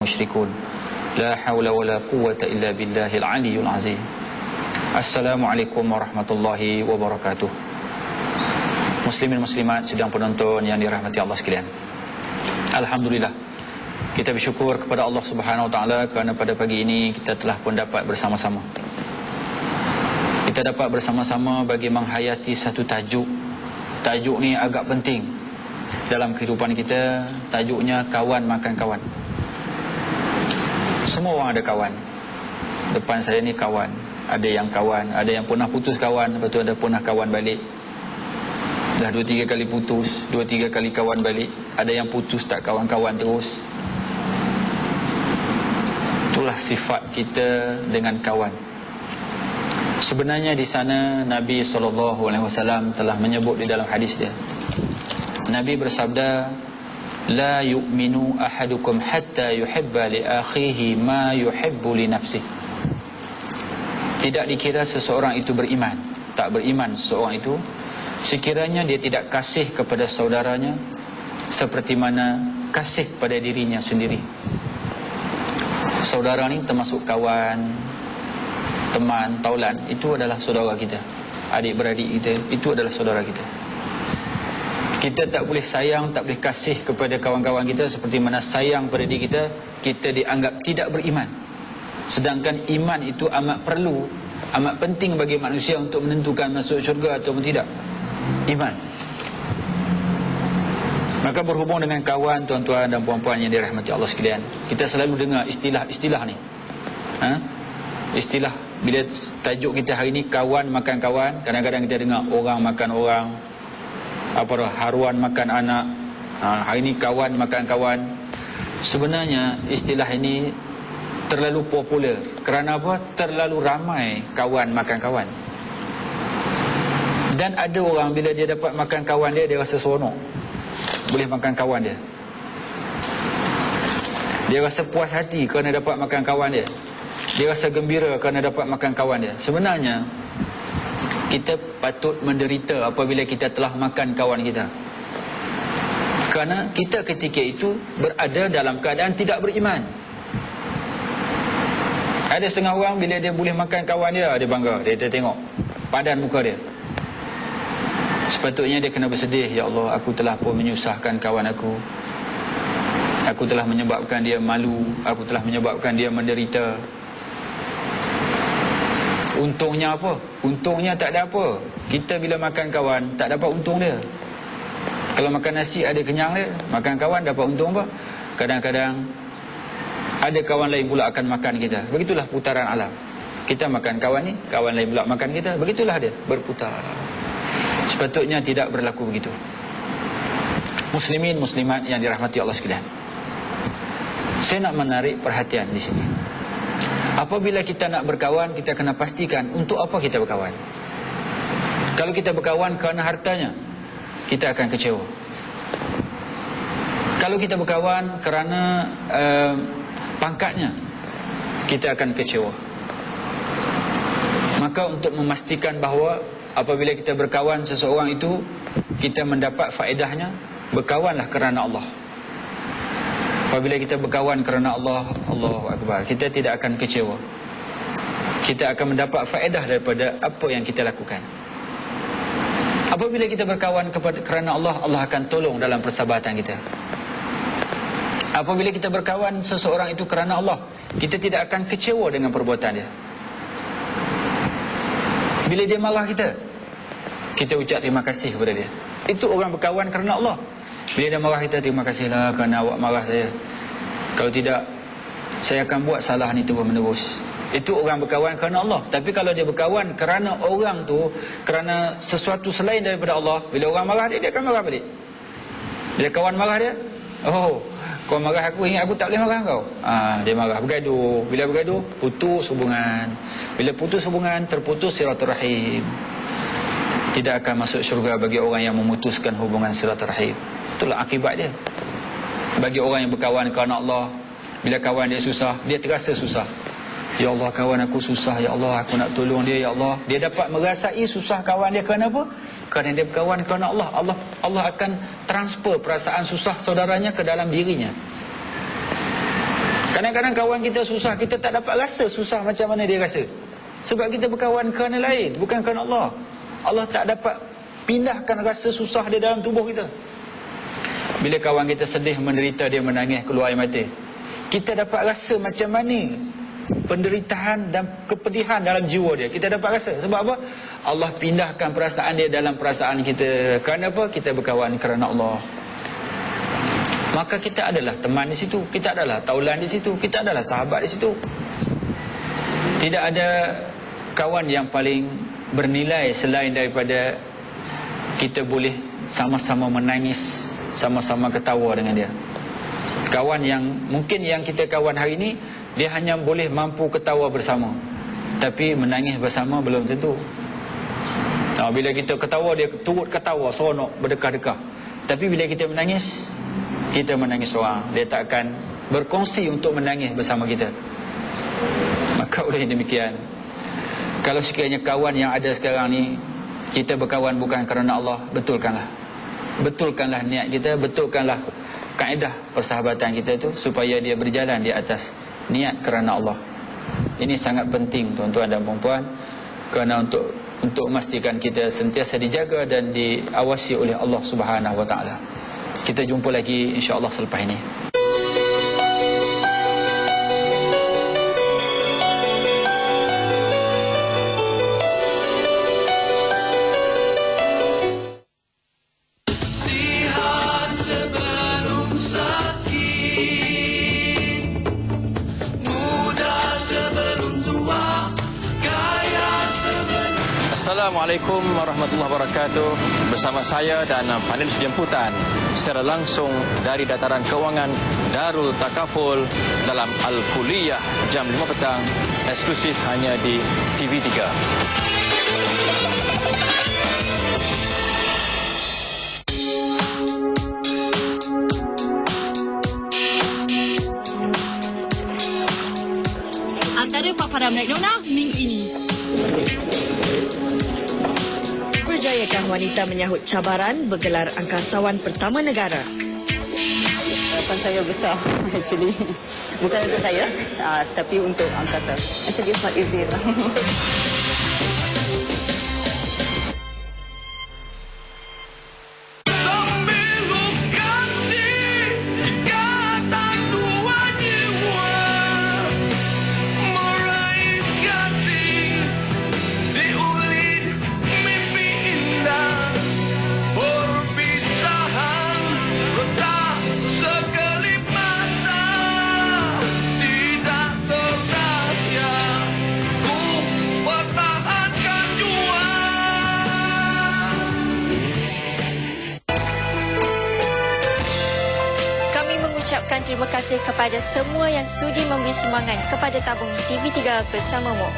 musyrikun. La haula wala quwwata illa billahil aliyyul azim. Assalamualaikum warahmatullahi wabarakatuh. Muslimin muslimat sedang penonton yang dirahmati Allah sekalian. Alhamdulillah, kita bersyukur kepada Allah Subhanahu wa taala kerana pada pagi ini kita telah pun dapat bersama-sama. Kita dapat bersama-sama bagi menghayati satu tajuk. Tajuk ni agak penting dalam kehidupan kita. Tajuknya kawan makan kawan. Semua orang ada kawan. Depan saya ni kawan. Ada yang kawan, ada yang pernah putus kawan, lepas tu ada pernah kawan balik. Dah 2-3 kali putus, 2-3 kali kawan balik. Ada yang putus tak kawan-kawan terus. Itulah sifat kita dengan kawan. Sebenarnya di sana Nabi SAW telah menyebut di dalam hadis dia. Nabi bersabda, la yu'minu ahadukum hatta yuhibba li akhihi ma yuhibbu li nafsihi. Tidak dikira seseorang itu beriman, tak beriman seseorang itu sekiranya dia tidak kasih kepada saudaranya seperti mana kasih pada dirinya sendiri. Saudara ni termasuk kawan, teman, taulan, itu adalah saudara kita. Adik-beradik kita, itu adalah saudara kita. Kita tak boleh sayang, tak boleh kasih kepada kawan-kawan kita seperti mana sayang pada diri kita, kita dianggap tidak beriman. Sedangkan iman itu amat perlu, amat penting bagi manusia untuk menentukan masuk syurga ataupun tidak. Iman. Maka berhubung dengan kawan, tuan-tuan dan puan-puan yang dirahmati Allah sekalian, kita selalu dengar istilah-istilah ni. Istilah, bila tajuk kita hari ni kawan makan kawan, kadang-kadang kita dengar orang makan orang, haruan makan anak. Hari ni kawan makan kawan. Sebenarnya istilah ini terlalu popular. Kerana apa? Terlalu ramai kawan makan kawan. Dan ada orang bila dia dapat makan kawan dia, dia rasa seronok boleh makan kawan dia. Dia rasa puas hati kerana dapat makan kawan dia. Dia rasa gembira kerana dapat makan kawan dia. Sebenarnya kita patut menderita apabila kita telah makan kawan kita. Kerana kita ketika itu berada dalam keadaan tidak beriman. Ada setengah orang bila dia boleh makan kawan dia, dia bangga. Dia tengok padan muka dia. Sepatutnya dia kena bersedih. Ya Allah, aku telah pun menyusahkan kawan aku. Aku telah menyebabkan dia malu. Aku telah menyebabkan dia menderita. Untungnya apa? Untungnya tak ada apa. Kita bila makan kawan tak dapat untung dia. Kalau makan nasi ada kenyang dia, makan kawan dapat untung apa? Kadang-kadang ada kawan lain pula akan makan kita. Begitulah putaran alam. Kita makan kawan ni, kawan lain pula makan kita. Begitulah dia, berputar. Sepatutnya tidak berlaku begitu. Muslimin, muslimat yang dirahmati Allah sekalian, saya nak menarik perhatian di sini. Apabila kita nak berkawan, kita kena pastikan untuk apa kita berkawan. Kalau kita berkawan kerana hartanya, kita akan kecewa. Kalau kita berkawan kerana pangkatnya, kita akan kecewa. Maka untuk memastikan bahawa apabila kita berkawan seseorang itu, kita mendapat faedahnya, berkawanlah kerana Allah. Apabila kita berkawan kerana Allah, Allahu Akbar, kita tidak akan kecewa. Kita akan mendapat faedah daripada apa yang kita lakukan. Apabila kita berkawan kerana Allah, Allah akan tolong dalam persahabatan kita. Apabila kita berkawan seseorang itu kerana Allah, kita tidak akan kecewa dengan perbuatan dia. Bila dia marah kita, kita ucap terima kasih kepada dia. Itu orang berkawan kerana Allah. Bila dia marah kita, terima kasihlah kerana awak marah saya. Kalau tidak, saya akan buat salah ni terus menerus. Itu orang berkawan kerana Allah. Tapi kalau dia berkawan kerana orang tu, kerana sesuatu selain daripada Allah, bila orang marah dia, dia akan marah balik. Bila kawan marah dia, oh, kau marah aku, ingat aku tak boleh marah kau. Dia marah, bergaduh. Bila bergaduh, putus hubungan. Bila putus hubungan, terputus silaturahim. Tidak akan masuk syurga bagi orang yang memutuskan hubungan silaturahim. Itulah akibat dia. Bagi orang yang berkawan kerana Allah, bila kawan dia susah, dia terasa susah. Ya Allah, kawan aku susah. Ya Allah, aku nak tolong dia. Ya Allah, dia dapat merasai susah kawan dia kerana apa? Kerana dia berkawan kerana Allah. Allah akan transfer perasaan susah saudaranya ke dalam dirinya. Kadang-kadang kawan kita susah, kita tak dapat rasa susah macam mana dia rasa. Sebab kita berkawan kerana lain, bukan kerana Allah. Allah tak dapat pindahkan rasa susah dia dalam tubuh kita. Bila kawan kita sedih, menderita, dia menangis, keluar air mata, kita dapat rasa macam mana penderitaan dan kepedihan dalam jiwa dia. Kita dapat rasa. Sebab apa? Allah pindahkan perasaan dia dalam perasaan kita. Kerana apa? Kita berkawan kerana Allah. Maka kita adalah teman di situ, kita adalah taulan di situ, kita adalah sahabat di situ. Tidak ada kawan yang paling bernilai selain daripada kita boleh sama-sama menangis, sama-sama ketawa dengan dia. Kawan yang mungkin yang kita kawan hari ini, dia hanya boleh mampu ketawa bersama, tapi menangis bersama belum tentu. Bila kita ketawa, dia turut ketawa, seronok, berdekah-dekah. Tapi bila kita menangis, kita menangis seorang. Dia tak akan berkongsi untuk menangis bersama kita. Maka oleh demikian, kalau sekiranya kawan yang ada sekarang ni, kita berkawan bukan kerana Allah, betulkanlah. Betulkanlah niat kita, betulkanlah kaedah persahabatan kita tu, supaya dia berjalan di atas niat kerana Allah. Ini sangat penting tuan-tuan dan puan-puan, kerana untuk memastikan kita sentiasa dijaga dan diawasi oleh Allah Subhanahu Wa Taala. Kita jumpa lagi insya-Allah selepas ini. Assalamualaikum warahmatullahi wabarakatuh. Bersama saya dan panelis jemputan secara langsung dari Dataran Kewangan Darul Takaful dalam Al-Kuliah jam 5 petang, eksklusif hanya di TV3. Antara paparan McDonald minggu ini. Berjayakah wanita menyahut cabaran bergelar angkasawan pertama negara? Harapan saya besar actually. Bukan untuk saya, tapi untuk angkasa. Actually it's not easy lah. Ucapkan terima kasih kepada semua yang sudi memberi sumbangan kepada tabung TV3 bersamamu.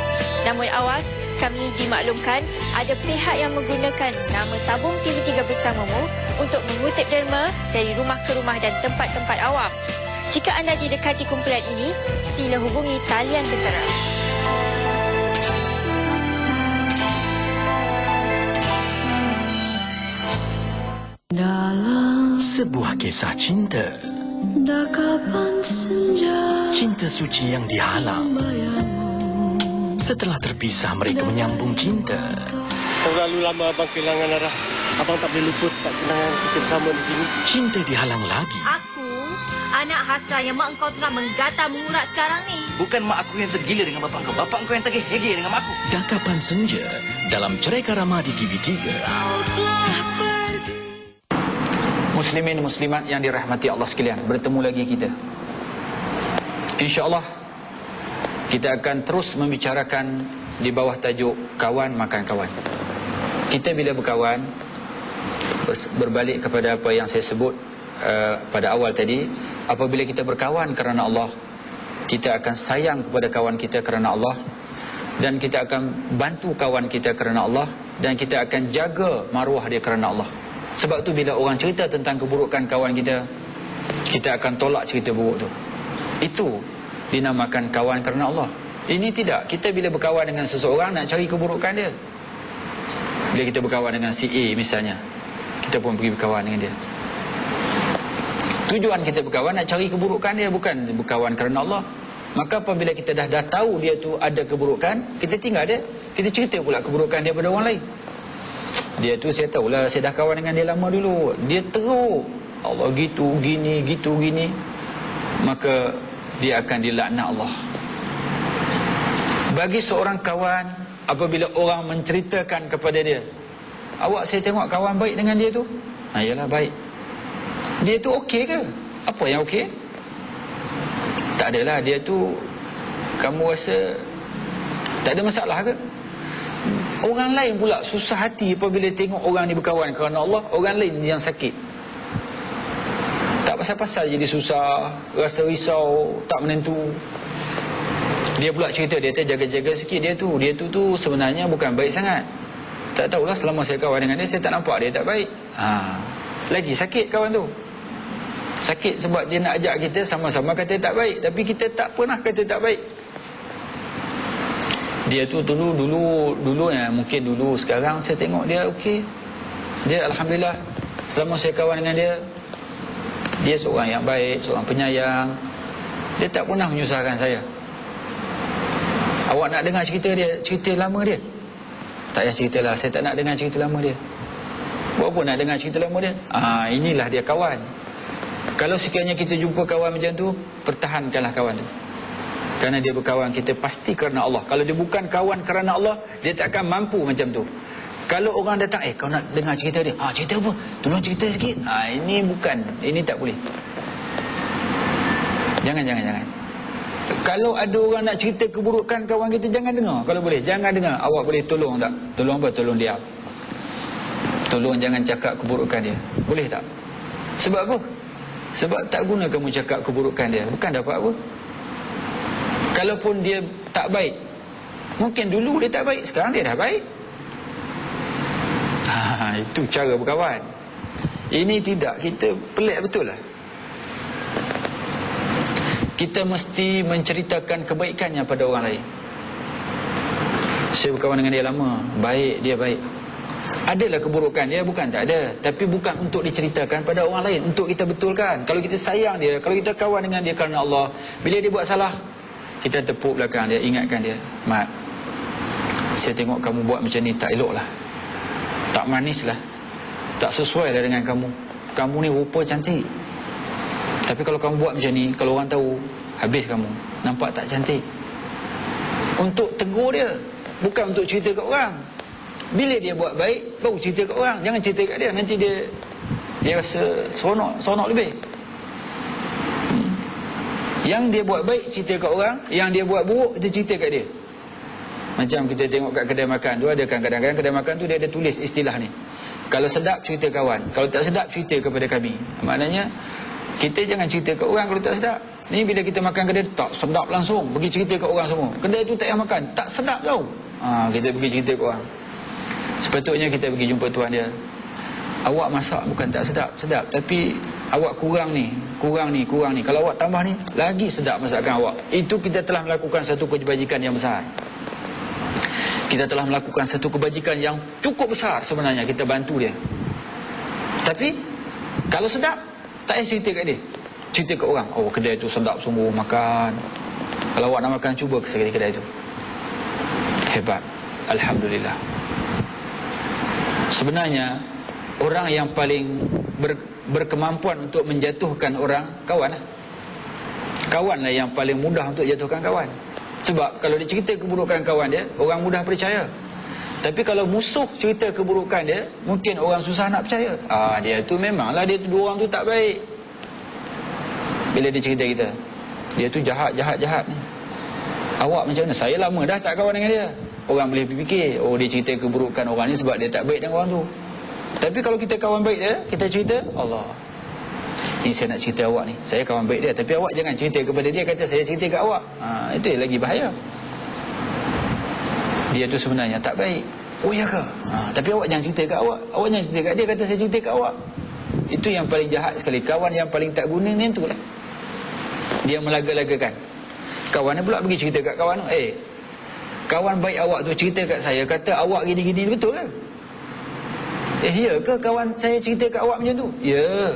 Namun awas, kami dimaklumkan ada pihak yang menggunakan nama tabung TV3 bersamamu untuk mengutip derma dari rumah ke rumah dan tempat-tempat awam. Jika anda didekati kumpulan ini, sila hubungi talian tentera. Dalam sebuah kisah cinta, cinta suci yang dihalang. Setelah terpisah, mereka menyambung cinta. Terlalu lama abang kehilangan arah. Abang tak boleh luput tak kenangan kita bersama di sini. Cinta dihalang lagi. Aku, anak hasra yang mak engkau tengah menggata mengurat sekarang ni. Bukan mak aku yang tergila dengan bapak engkau. Bapak engkau yang tergila dengan mak aku. Dakapan senja dalam Cerai Karama di TV3. Muslimin muslimat yang dirahmati Allah sekalian, bertemu lagi kita. InsyaAllah kita akan terus membicarakan di bawah tajuk kawan makan kawan. Kita bila berkawan, berbalik kepada apa yang saya sebut pada awal tadi, apabila kita berkawan kerana Allah, kita akan sayang kepada kawan kita kerana Allah, dan kita akan bantu kawan kita kerana Allah, dan kita akan jaga maruah dia kerana Allah. Sebab tu bila orang cerita tentang keburukan kawan kita, kita akan tolak cerita buruk tu. Itu dinamakan kawan kerana Allah. Ini tidak. Kita bila berkawan dengan seseorang nak cari keburukan dia. Bila kita berkawan dengan si A misalnya, kita pun pergi berkawan dengan dia. Tujuan kita berkawan nak cari keburukan dia, bukan berkawan kerana Allah. Maka apabila kita dah tahu dia tu ada keburukan, kita tinggal dia. Kita cerita pula keburukan dia pada orang lain. Dia tu saya tahulah, saya dah kawan dengan dia lama dulu. Dia teruk. Allah gitu gini. Maka dia akan dilaknat Allah. Bagi seorang kawan, apabila orang menceritakan kepada dia, awak saya tengok kawan baik dengan dia tu. Yalah baik. Dia tu okey ke? Apa yang okey? Tak adalah, dia tu kamu rasa tak ada masalah ke? Orang lain pula susah hati apabila tengok orang ni berkawan kerana Allah. Orang lain yang sakit. Tak pasal-pasal jadi susah, rasa risau, tak menentu. Dia pula cerita dia tu jaga-jaga sikit dia tu. Dia tu sebenarnya bukan baik sangat. Tak tahulah selama saya kawan dengan dia, saya tak nampak dia tak baik. Lagi sakit kawan tu. Sakit sebab dia nak ajak kita sama-sama kata tak baik, tapi kita tak pernah kata tak baik. Dia tu dulu ya, mungkin dulu, sekarang saya tengok dia okey. Dia alhamdulillah, selama saya kawan dengan dia, dia seorang yang baik, seorang penyayang. Dia tak pernah menyusahkan saya. Awak nak dengar cerita dia, cerita lama dia? Tak payah ceritalah, saya tak nak dengar cerita lama dia. Buat apa nak dengar cerita lama dia? Inilah dia kawan. Kalau sekiranya kita jumpa kawan macam tu, pertahankanlah kawan tu. Kerana dia berkawan kita pasti kerana Allah. Kalau dia bukan kawan kerana Allah, dia tak akan mampu macam tu. Kalau orang datang, kau nak dengar cerita dia? Cerita apa? Tolong cerita sikit. Ini bukan, ini tak boleh. Jangan. Kalau ada orang nak cerita keburukan kawan kita, jangan dengar. Kalau boleh, jangan dengar. Awak boleh tolong tak? Tolong apa? Tolong diam. Tolong jangan cakap keburukan dia. Boleh tak? Sebab apa? Sebab tak guna kamu cakap keburukan dia. Bukan dapat apa. Kalaupun dia tak baik, mungkin dulu dia tak baik, sekarang dia dah baik. Itu cara berkawan. Ini tidak, kita pelik betul lah. Kita mesti menceritakan kebaikannya pada orang lain. Saya berkawan dengan dia lama, baik, dia baik. Adalah keburukan dia, bukan tak ada. Tapi bukan untuk diceritakan pada orang lain, untuk kita betulkan. Kalau kita sayang dia, kalau kita kawan dengan dia kerana Allah, bila dia buat salah, kita tepuk belakang dia, ingatkan dia. Mat, saya tengok kamu buat macam ni tak elok lah, tak manis lah, tak sesuai lah dengan kamu. Kamu ni rupa cantik, tapi kalau kamu buat macam ni, kalau orang tahu, habis kamu. Nampak tak cantik? Untuk tegur dia, bukan untuk cerita kat orang. Bila dia buat baik, baru cerita kat orang. Jangan cerita kat dia, nanti dia rasa seronok lebih. Yang dia buat baik, cerita kat orang. Yang dia buat buruk, kita cerita kat dia. Macam kita tengok kat kedai makan tu, ada kan kadang-kadang kedai makan tu dia ada tulis istilah ni. Kalau sedap, cerita kawan. Kalau tak sedap, cerita kepada kami. Maknanya kita jangan cerita kat orang kalau tak sedap. Ni bila kita makan kedai tak sedap langsung, pergi cerita kat orang semua. Kedai tu tak payah makan, tak sedap tau. Kita pergi cerita kat orang. Sepatutnya kita pergi jumpa tuan dia. Awak masak bukan tak sedap, sedap. Tapi awak kurang ni. Kalau awak tambah ni, lagi sedap masakan awak. Itu kita telah melakukan satu kebajikan yang besar. Kita telah melakukan satu kebajikan yang cukup besar sebenarnya. Kita bantu dia. Tapi kalau sedap, tak payah cerita kat dia. Cerita kat orang, oh kedai tu sedap sungguh makan. Kalau awak nak makan, cuba sekali kedai tu. Hebat, alhamdulillah. Sebenarnya orang yang paling berkemampuan untuk menjatuhkan orang, kawan lah. Kawan lah yang paling mudah untuk jatuhkan kawan. Sebab kalau dia cerita keburukan kawan dia, orang mudah percaya. Tapi kalau musuh cerita keburukan dia, mungkin orang susah nak percaya. Dia tu memanglah, dia tu dua orang tu tak baik. Bila dia cerita kita, dia tu jahat ni. Awak macam mana? Saya lama dah tak kawan dengan dia. Orang boleh fikir, oh dia cerita keburukan orang ni sebab dia tak baik dengan orang tu. Tapi kalau kita kawan baik dia, kita cerita, Allah, ni saya nak cerita awak ni, saya kawan baik dia, tapi awak jangan cerita kepada dia, kata saya cerita kat awak. Itu lagi bahaya. Dia tu sebenarnya tak baik. Oh ya ke? Tapi awak jangan cerita kat awak. Awak jangan cerita kat dia, kata saya cerita kat awak. Itu yang paling jahat sekali. Kawan yang paling tak guna ni itulah. Dia melaga-lagakan. Kawan ni pula pergi cerita kat kawan tu, kawan baik awak tu cerita kat saya, kata awak gini-gini, betul ke? Ya ke kawan saya cerita kat awak macam tu? Ya.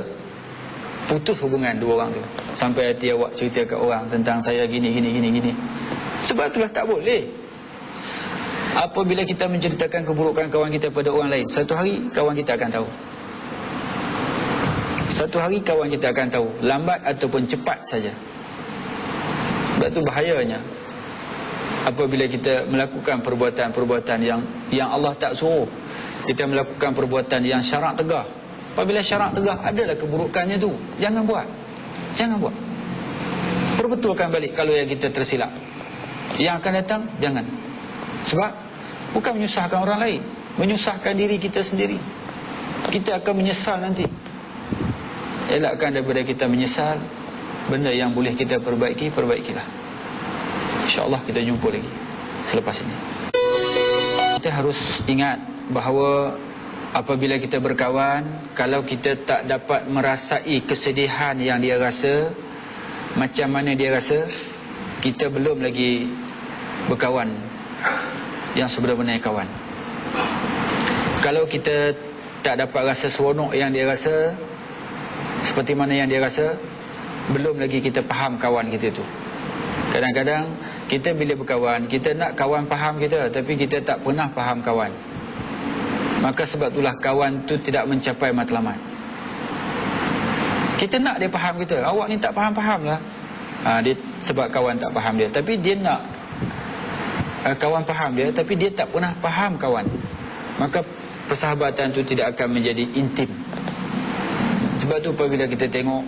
putus hubungan dua orang tu. Sampai hati awak cerita kat orang tentang saya gini. Sebab itulah tak boleh. Apabila kita menceritakan keburukan kawan kita pada orang lain, satu hari kawan kita akan tahu. Satu hari kawan kita akan tahu, lambat ataupun cepat saja. Sebab itu bahayanya apabila kita melakukan perbuatan-perbuatan yang Allah tak suruh. Kita melakukan perbuatan yang syarak tegah. Apabila syarak tegah adalah keburukannya tu, jangan buat. Perbetulkan balik kalau yang kita tersilap. Yang akan datang, jangan. Sebab bukan menyusahkan orang lain, menyusahkan diri kita sendiri. Kita akan menyesal nanti. Elakkan daripada kita menyesal. Benda yang boleh kita perbaikilah. InsyaAllah kita jumpa lagi selepas ini. Kita harus ingat bahawa apabila kita berkawan, kalau kita tak dapat merasai kesedihan yang dia rasa, macam mana dia rasa, kita belum lagi berkawan yang sebenar-benarnya kawan. Kalau kita tak dapat rasa seronok yang dia rasa, seperti mana yang dia rasa, belum lagi kita faham kawan kita tu. Kadang-kadang kita bila berkawan, kita nak kawan faham kita, tapi kita tak pernah faham kawan. Maka sebab itulah kawan tu tidak mencapai matlamat. Kita nak dia faham kita. Awak ni tak faham-faham lah. Dia sebab kawan tak faham dia. Tapi dia nak kawan faham dia, tapi dia tak pernah faham kawan. Maka persahabatan tu tidak akan menjadi intim. Sebab tu apabila kita tengok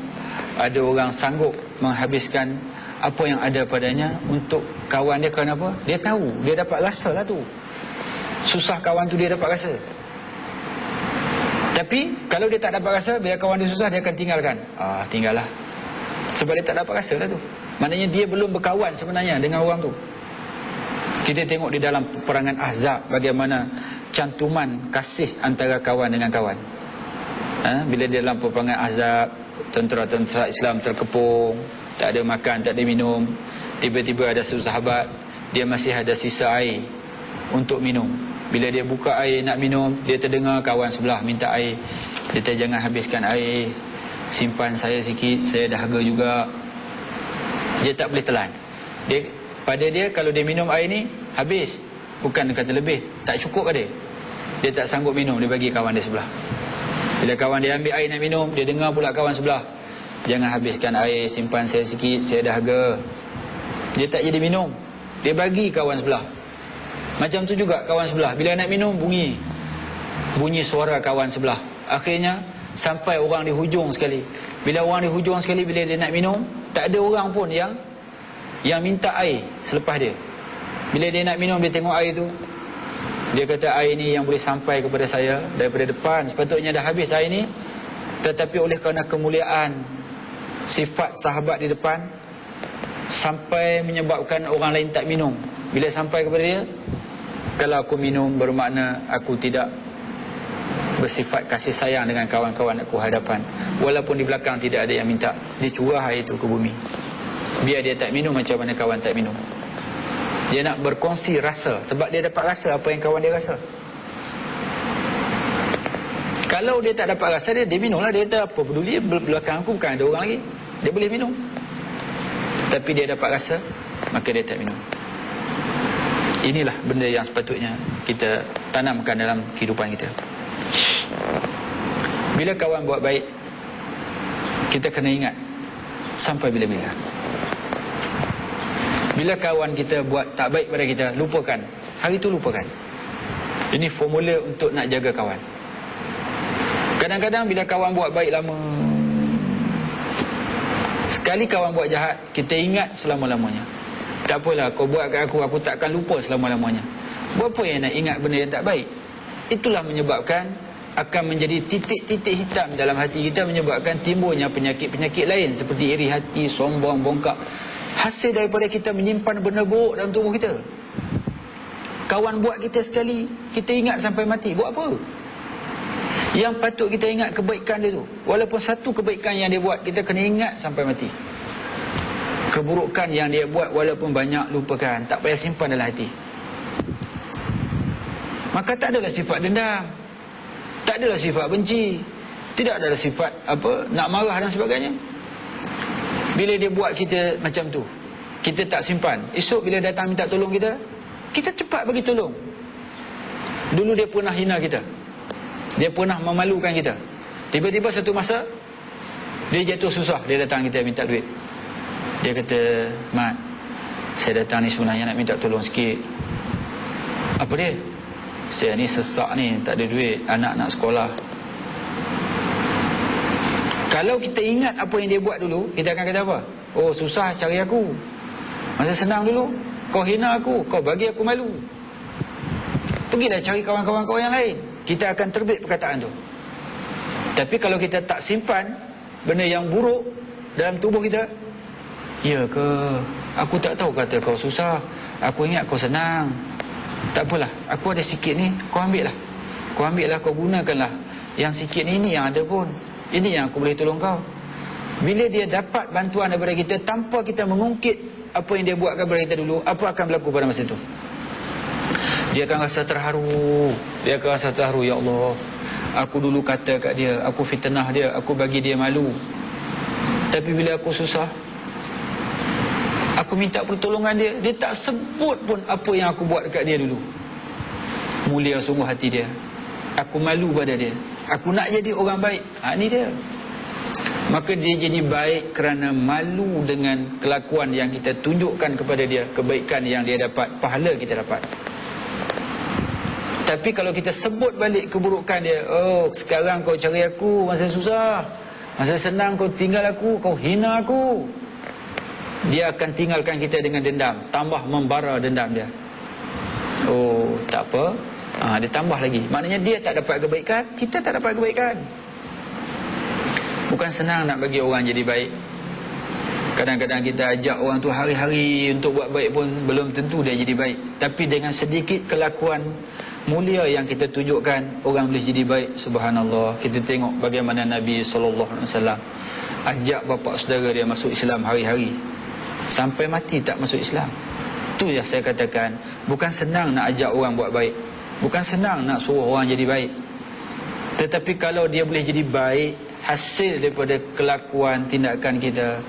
ada orang sanggup menghabiskan apa yang ada padanya untuk kawan dia, kerana apa? Dia tahu, dia dapat rasa lah tu. Susah kawan tu dia dapat rasa. Tapi kalau dia tak dapat rasa, bila kawan dia susah, dia akan tinggalkan. Tinggallah. Sebab dia tak dapat rasa lah tu. Maknanya dia belum berkawan sebenarnya dengan orang tu. Kita tengok di dalam peperangan Ahzab bagaimana cantuman kasih antara kawan dengan kawan. Bila di dalam peperangan Ahzab, tentera-tentera Islam terkepung, tak ada makan, tak ada minum. Tiba-tiba ada satu sahabat, dia masih ada sisa air untuk minum. Bila dia buka air nak minum, dia terdengar kawan sebelah minta air. Dia kata, jangan habiskan air, simpan saya sikit, saya dahaga juga. Dia tak boleh telan. Pada dia, kalau dia minum air ni, habis. Bukan kata lebih, tak cukup ke dia. Dia tak sanggup minum, dia bagi kawan dia sebelah. Bila kawan dia ambil air nak minum, dia dengar pula kawan sebelah, jangan habiskan air, simpan saya sikit, saya dahaga. Dia tak jadi minum, dia bagi kawan sebelah. Macam tu juga kawan sebelah, bila nak minum, bunyi suara kawan sebelah. Akhirnya sampai orang di hujung sekali. Bila orang di hujung sekali, bila dia nak minum, tak ada orang pun yang minta air selepas dia. Bila dia nak minum, dia tengok air tu, dia kata, air ni yang boleh sampai kepada saya daripada depan, sepatutnya dah habis air ni, tetapi oleh kerana kemuliaan sifat sahabat di depan, sampai menyebabkan orang lain tak minum. Bila sampai kepada dia, kalau aku minum, bermakna aku tidak bersifat kasih sayang dengan kawan-kawan aku hadapan. Walaupun di belakang tidak ada yang minta, dia curah air itu ke bumi. Biar dia tak minum macam mana kawan tak minum. Dia nak berkongsi rasa, sebab dia dapat rasa apa yang kawan dia rasa. Kalau dia tak dapat rasa, dia minumlah. Dia kata, apa peduli, belakang aku bukan ada orang lagi, dia boleh minum. Tapi dia dapat rasa, maka dia tak minum. Inilah benda yang sepatutnya kita tanamkan dalam kehidupan kita. Bila kawan buat baik, kita kena ingat sampai bila-bila. Bila kawan kita buat tak baik pada kita, lupakan. Hari itu lupakan. Ini formula untuk nak jaga kawan. Kadang-kadang bila kawan buat baik lama, sekali kawan buat jahat, kita ingat selama-lamanya. Tak apalah, kau buat kat aku takkan lupa selama-lamanya. Buat apa yang nak ingat benda yang tak baik? Itulah menyebabkan akan menjadi titik-titik hitam dalam hati kita, menyebabkan timbulnya penyakit-penyakit lain seperti iri hati, sombong, bongkak. Hasil daripada kita menyimpan benda buruk dalam tubuh kita. Kawan buat kita sekali, kita ingat sampai mati. Buat apa? Yang patut kita ingat kebaikan dia tu. Walaupun satu kebaikan yang dia buat, kita kena ingat sampai mati. Keburukan yang dia buat, walaupun banyak, lupakan. Tak payah simpan dalam hati. Maka tak adalah sifat dendam, tak adalah sifat benci, Tidak ada sifat nak marah dan sebagainya. Bila dia buat kita macam tu, kita tak simpan. Esok bila datang minta tolong kita, kita cepat bagi tolong. Dulu dia pernah hina kita, dia pernah memalukan kita. Tiba-tiba satu masa dia jatuh susah, dia datang kita minta duit. Dia kata, Mat, saya datang ni sebenarnya nak minta tolong sikit. Apa dia? Saya ni sesak ni, tak ada duit, anak nak sekolah. Kalau kita ingat apa yang dia buat dulu, kita akan kata apa? Oh, susah cari aku. Masa senang dulu, kau hina aku, kau bagi aku malu. Pergilah cari kawan-kawan kau yang lain. Kita akan terbit perkataan tu. Tapi kalau kita tak simpan benda yang buruk dalam tubuh kita, ya ke? Aku tak tahu kata kau susah, aku ingat kau senang. Tak apalah, aku ada sikit ni, kau ambil lah. Kau ambil lah, kau gunakanlah. Yang sikit ni yang ada pun. Ini yang aku boleh tolong kau. Bila dia dapat bantuan daripada kita tanpa kita mengungkit apa yang dia buatkan kepada kita dulu, apa akan berlaku pada masa itu? Dia akan rasa terharu. Dia akan rasa terharu, ya Allah, aku dulu kata kat dia, aku fitnah dia, aku bagi dia malu. Tapi bila aku susah, aku minta pertolongan dia, dia tak sebut pun apa yang aku buat dekat dia dulu. Mulia sungguh hati dia. Aku malu pada dia, aku nak jadi orang baik. Ni dia. Maka dia jadi baik kerana malu dengan kelakuan yang kita tunjukkan kepada dia, kebaikan yang dia dapat, pahala kita dapat. Tapi kalau kita sebut balik keburukan dia, oh, sekarang kau cari aku masa susah, masa senang kau tinggal aku, kau hina aku, dia akan tinggalkan kita dengan dendam, tambah membara dendam dia. Oh, tak apa, dia tambah lagi. Maknanya dia tak dapat kebaikan, kita tak dapat kebaikan. Bukan senang nak bagi orang jadi baik. Kadang-kadang kita ajak orang tu hari-hari untuk buat baik pun belum tentu dia jadi baik. Tapi dengan sedikit kelakuan mulia yang kita tunjukkan, orang boleh jadi baik. Subhanallah. Kita tengok bagaimana Nabi SAW ajak bapa saudara dia masuk Islam hari-hari, sampai mati tak masuk Islam. Tu yang saya katakan, bukan senang nak ajak orang buat baik, bukan senang nak suruh orang jadi baik. Tetapi kalau dia boleh jadi baik hasil daripada kelakuan tindakan kita,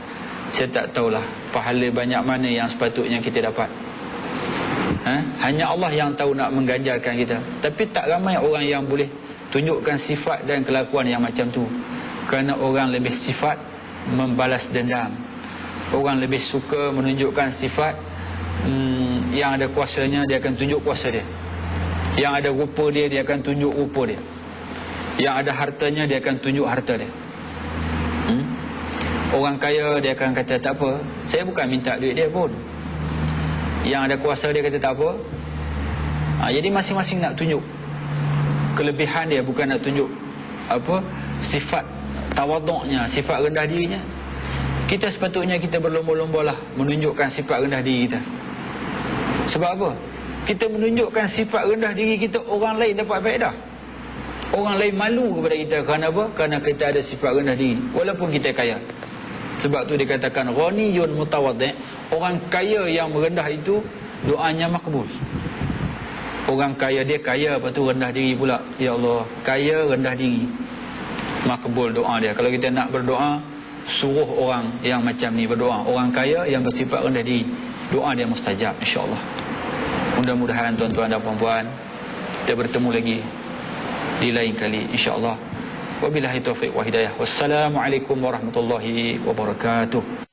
saya tak tahulah pahala banyak mana yang sepatutnya kita dapat. Hanya Allah yang tahu nak mengganjarkan kita. Tapi tak ramai orang yang boleh tunjukkan sifat dan kelakuan yang macam tu. Kerana orang lebih sifat membalas dendam. Orang lebih suka menunjukkan sifat yang ada kuasanya, dia akan tunjuk kuasa dia. Yang ada rupa dia, dia akan tunjuk rupa dia. Yang ada hartanya, dia akan tunjuk harta dia. Orang kaya, dia akan kata tak apa, saya bukan minta duit dia pun. Yang ada kuasa, dia kata tak apa. Jadi masing-masing nak tunjuk kelebihan dia, bukan nak tunjuk sifat tawaduknya, sifat rendah dirinya. Kita sepatutnya kita berlomba-lomba lah menunjukkan sifat rendah diri kita. Sebab apa? Kita menunjukkan sifat rendah diri kita, orang lain dapat faedah. Orang lain malu kepada kita. Kerana apa? Kerana kita ada sifat rendah diri, walaupun kita kaya. Sebab tu dikatakan ghaniyun mutawaddi'. Orang kaya yang merendah itu doanya makbul. Orang kaya, dia kaya, lepas tu rendah diri pula. Ya Allah, kaya rendah diri, makbul doa dia. Kalau kita nak berdoa, suruh orang yang macam ni berdoa. Orang kaya yang bersifat rendah diri, doa dia mustajab, insya-Allah. Mudah-mudahan tuan-tuan dan puan-puan, kita bertemu lagi di lain kali, insya-Allah. Wabillahi taufiq wa hidayah. Wassalamualaikum warahmatullahi wabarakatuh.